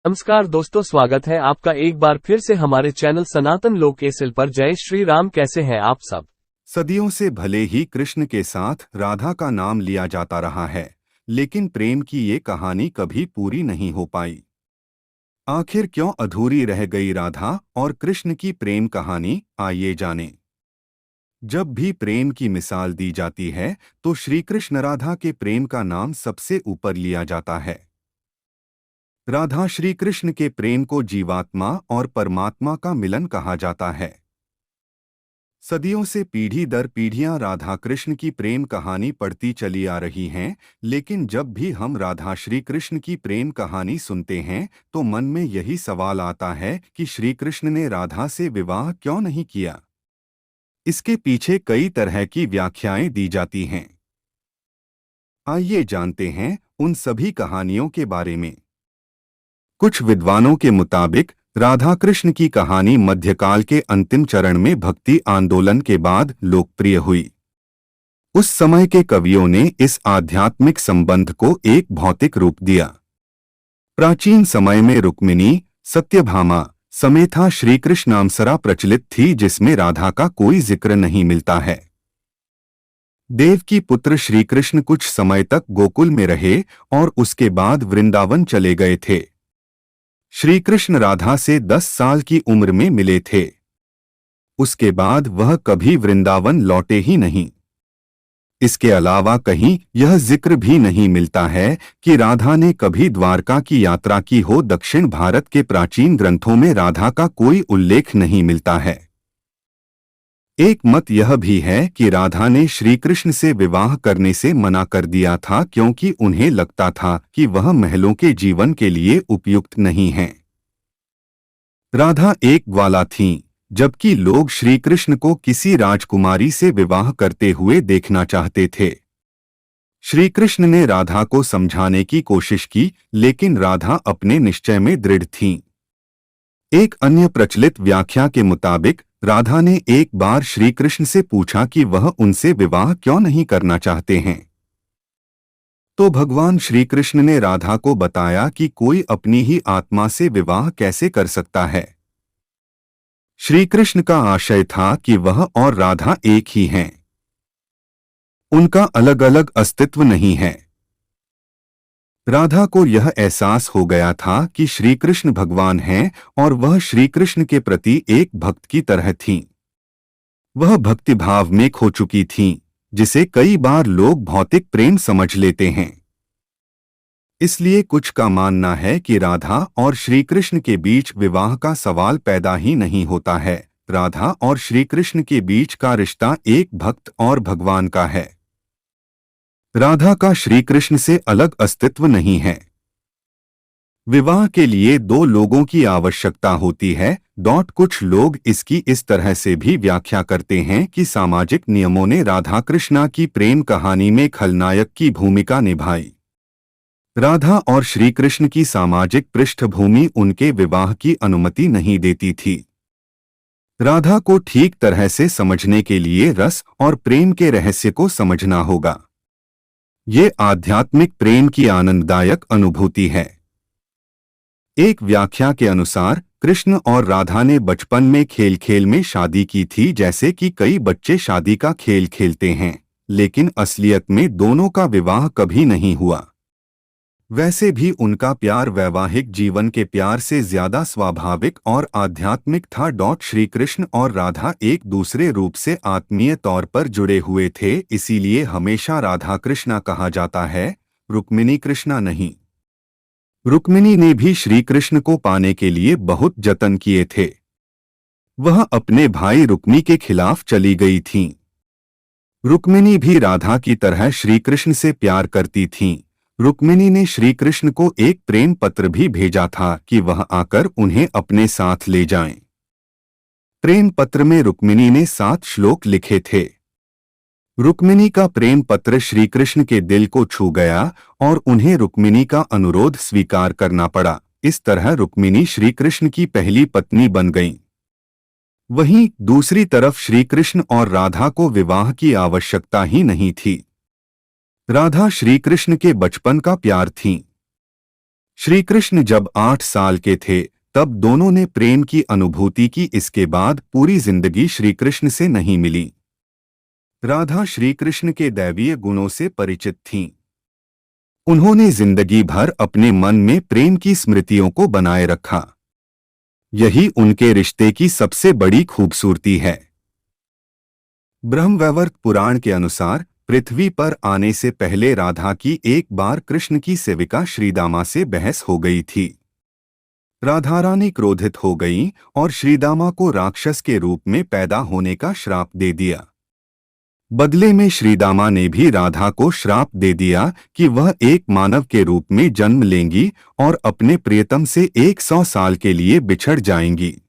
नमस्कार दोस्तों, स्वागत है आपका एक बार फिर से हमारे चैनल सनातन लोक एसएल पर। जय श्री राम। कैसे हैं आप सब? सदियों से भले ही कृष्ण के साथ राधा का नाम लिया जाता रहा है, लेकिन प्रेम की ये कहानी कभी पूरी नहीं हो पाई। आखिर क्यों अधूरी रह गई राधा और कृष्ण की प्रेम कहानी, आइए जानें। जब भी प्रेम की मिसाल दी जाती है तो श्री कृष्ण राधा के प्रेम का नाम सबसे ऊपर लिया जाता है। राधा श्री कृष्ण के प्रेम को जीवात्मा और परमात्मा का मिलन कहा जाता है। सदियों से पीढ़ी दर पीढ़ियां राधा कृष्ण की प्रेम कहानी पढ़ती चली आ रही हैं, लेकिन जब भी हम राधा श्री कृष्ण की प्रेम कहानी सुनते हैं तो मन में यही सवाल आता है कि श्री कृष्ण ने राधा से विवाह क्यों नहीं किया। इसके पीछे कई तरह की व्याख्याएं दी जाती हैं। आइए जानते हैं उन सभी कहानियों के बारे में। कुछ विद्वानों के मुताबिक राधा कृष्ण की कहानी मध्यकाल के अंतिम चरण में भक्ति आंदोलन के बाद लोकप्रिय हुई। उस समय के कवियों ने इस आध्यात्मिक संबंध को एक भौतिक रूप दिया। प्राचीन समय में रुक्मिणी, सत्यभामा समेता श्री कृष्णामसरा प्रचलित थी, जिसमें राधा का कोई जिक्र नहीं मिलता है। देवकी पुत्र श्री कृष्ण कुछ समय तक गोकुल में रहे और उसके बाद वृंदावन चले गए थे। श्री कृष्ण राधा से 10 साल की उम्र में मिले थे। उसके बाद वह कभी वृंदावन लौटे ही नहीं। इसके अलावा कहीं यह जिक्र भी नहीं मिलता है कि राधा ने कभी द्वारका की यात्रा की हो। दक्षिण भारत के प्राचीन ग्रंथों में राधा का कोई उल्लेख नहीं मिलता है। एक मत यह भी है कि राधा ने श्री कृष्ण से विवाह करने से मना कर दिया था, क्योंकि उन्हें लगता था कि वह महलों के जीवन के लिए उपयुक्त नहीं है। राधा एक ग्वाला थीं, जबकि लोग श्री कृष्ण को किसी राजकुमारी से विवाह करते हुए देखना चाहते थे। श्री कृष्ण ने राधा को समझाने की कोशिश की, लेकिन राधा अपने निश्चय में दृढ़ थीं। एक अन्य प्रचलित व्याख्या के मुताबिक राधा ने एक बार श्री कृष्ण से पूछा कि वह उनसे विवाह क्यों नहीं करना चाहते हैं। तो भगवान श्री कृष्ण ने राधा को बताया कि कोई अपनी ही आत्मा से विवाह कैसे कर सकता है। श्री कृष्ण का आशय था कि वह और राधा एक ही हैं। उनका अलग अलग अस्तित्व नहीं है। राधा को यह एहसास हो गया था कि श्री कृष्ण भगवान हैं और वह श्री कृष्ण के प्रति एक भक्त की तरह थीं। वह भक्तिभाव में खो चुकी थीं, जिसे कई बार लोग भौतिक प्रेम समझ लेते हैं। इसलिए कुछ का मानना है कि राधा और श्री कृष्ण के बीच विवाह का सवाल पैदा ही नहीं होता है। राधा और श्री कृष्ण के बीच का रिश्ता एक भक्त और भगवान का है। राधा का श्री कृष्ण से अलग अस्तित्व नहीं है। विवाह के लिए दो लोगों की आवश्यकता होती है। कुछ लोग इसकी इस तरह से भी व्याख्या करते हैं कि सामाजिक नियमों ने राधा कृष्णा की प्रेम कहानी में खलनायक की भूमिका निभाई। राधा और श्री कृष्ण की सामाजिक पृष्ठभूमि उनके विवाह की अनुमति नहीं देती थी। राधा को ठीक तरह से समझने के लिए रस और प्रेम के रहस्य को समझना होगा। ये आध्यात्मिक प्रेम की आनंददायक अनुभूति है। एक व्याख्या के अनुसार कृष्ण और राधा ने बचपन में खेल खेल में शादी की थी, जैसे कि कई बच्चे शादी का खेल खेलते हैं, लेकिन असलियत में दोनों का विवाह कभी नहीं हुआ। वैसे भी उनका प्यार वैवाहिक जीवन के प्यार से ज्यादा स्वाभाविक और आध्यात्मिक था। श्री कृष्ण और राधा एक दूसरे रूप से आत्मीय तौर पर जुड़े हुए थे, इसीलिए हमेशा राधा कृष्णा कहा जाता है, रुक्मिणी कृष्णा नहीं। रुक्मिणी ने भी श्री कृष्ण को पाने के लिए बहुत जतन किए थे। वह अपने भाई रुक्मी के खिलाफ चली गई थीं। रुक्मिणी भी राधा की तरह श्री कृष्ण से प्यार करती थीं। रुक्मिणी ने श्री कृष्ण को एक प्रेम पत्र भी भेजा था कि वह आकर उन्हें अपने साथ ले जाएं। प्रेम पत्र में रुक्मिणी ने 7 श्लोक लिखे थे। रुक्मिणी का प्रेम पत्र श्री कृष्ण के दिल को छू गया और उन्हें रुक्मिणी का अनुरोध स्वीकार करना पड़ा। इस तरह रुक्मिणी श्री कृष्ण की पहली पत्नी बन गईं। वहीं दूसरी तरफ श्री कृष्ण और राधा को विवाह की आवश्यकता ही नहीं थी। राधा श्री कृष्ण के बचपन का प्यार थीं। श्री कृष्ण जब 8 साल के थे तब दोनों ने प्रेम की अनुभूति की। इसके बाद पूरी जिंदगी श्री कृष्ण से नहीं मिली। राधा श्री कृष्ण के दैवीय गुणों से परिचित थीं। उन्होंने जिंदगी भर अपने मन में प्रेम की स्मृतियों को बनाए रखा। यही उनके रिश्ते की सबसे बड़ी खूबसूरती है। ब्रह्मवैवर्त पुराण के अनुसार पृथ्वी पर आने से पहले राधा की एक बार कृष्ण की सेविका श्रीदामा से बहस हो गई थी। राधा रानी क्रोधित हो गईं और श्रीदामा को राक्षस के रूप में पैदा होने का श्राप दे दिया। बदले में श्रीदामा ने भी राधा को श्राप दे दिया कि वह एक मानव के रूप में जन्म लेंगी और अपने प्रियतम से 100 साल के लिए बिछड़ जाएंगी।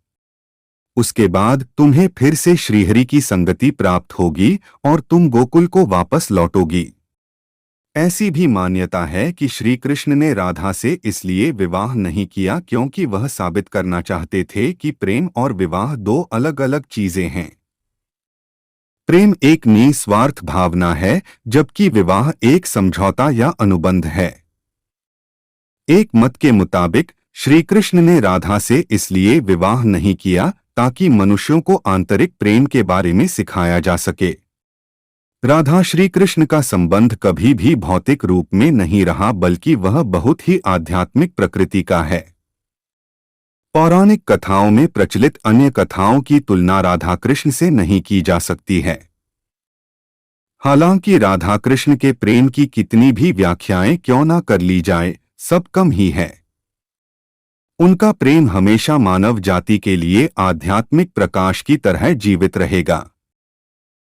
उसके बाद तुम्हें फिर से श्रीहरि की संगति प्राप्त होगी और तुम गोकुल को वापस लौटोगी। ऐसी भी मान्यता है कि श्री कृष्ण ने राधा से इसलिए विवाह नहीं किया क्योंकि वह साबित करना चाहते थे कि प्रेम और विवाह दो अलग अलग चीजें हैं। प्रेम एक निस्वार्थ भावना है, जबकि विवाह एक समझौता या अनुबंध है। एक मत के मुताबिक श्री कृष्ण ने राधा से इसलिए विवाह नहीं किया ताकि मनुष्यों को आंतरिक प्रेम के बारे में सिखाया जा सके। राधा श्री कृष्ण का संबंध कभी भी भौतिक रूप में नहीं रहा, बल्कि वह बहुत ही आध्यात्मिक प्रकृति का है। पौराणिक कथाओं में प्रचलित अन्य कथाओं की तुलना राधा कृष्ण से नहीं की जा सकती है। हालांकि राधा कृष्ण के प्रेम की कितनी भी व्याख्याएं क्यों न कर ली जाए, सब कम ही है। उनका प्रेम हमेशा मानव जाति के लिए आध्यात्मिक प्रकाश की तरह जीवित रहेगा।